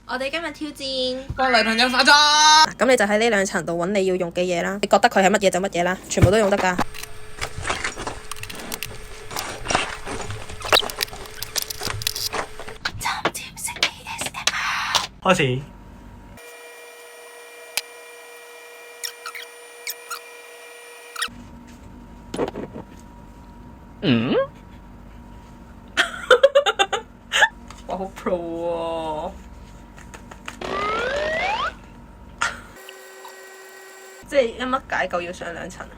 我哋今日挑戰幫女朋友化妝。咁你就喺呢兩層度揾你要用嘅嘢啦。你覺得佢係乜嘢就乜嘢啦，全部都用得㗎。參照式 ASMR 開始。哇，好 pro 喎！即係一乜解救要上兩層啊？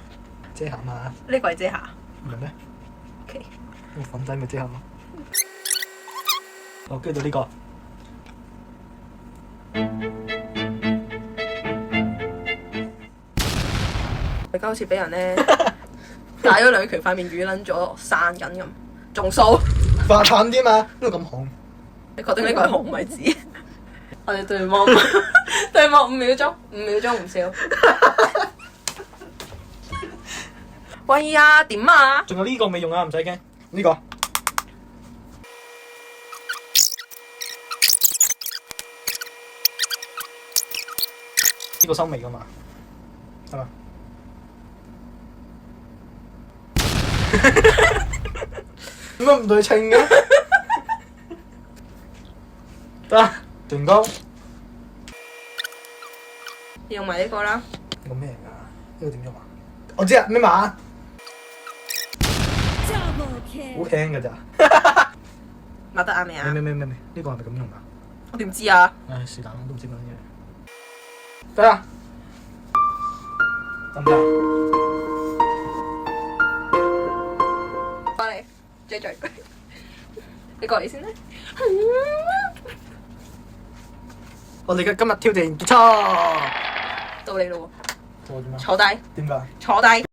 遮瑕嘛？呢個係遮瑕。唔係咩？ OK。用粉底咪遮瑕咯。好，跟住到呢個。而家好似俾人咧打咗兩拳，塊面瘀撚咗，散緊咁，仲掃。發淡啲嘛？呢度咁紅。你確定呢個係紅米紙？我哋對望對望5秒鐘，5秒鐘唔笑。喂呀，點啊？仲有呢個未用啊，唔使驚。呢個。呢個收尾噶嘛？係嘛？點解唔對稱嘅？得，唇膏。用埋呢個啦。呢個咩嚟㗎？呢個點用啊？我知啊，咩碼？好輕㗎咋？抹得啱未啊？咩？呢個係咪咁用㗎？我點知啊？唉，是但，我都唔知乜嘢。得啦，得唔得？翻嚟，追。你過嚟先啦。我哋嘅今日挑戰結束。到你咯喎，做咗咩？坐低。點解？坐低。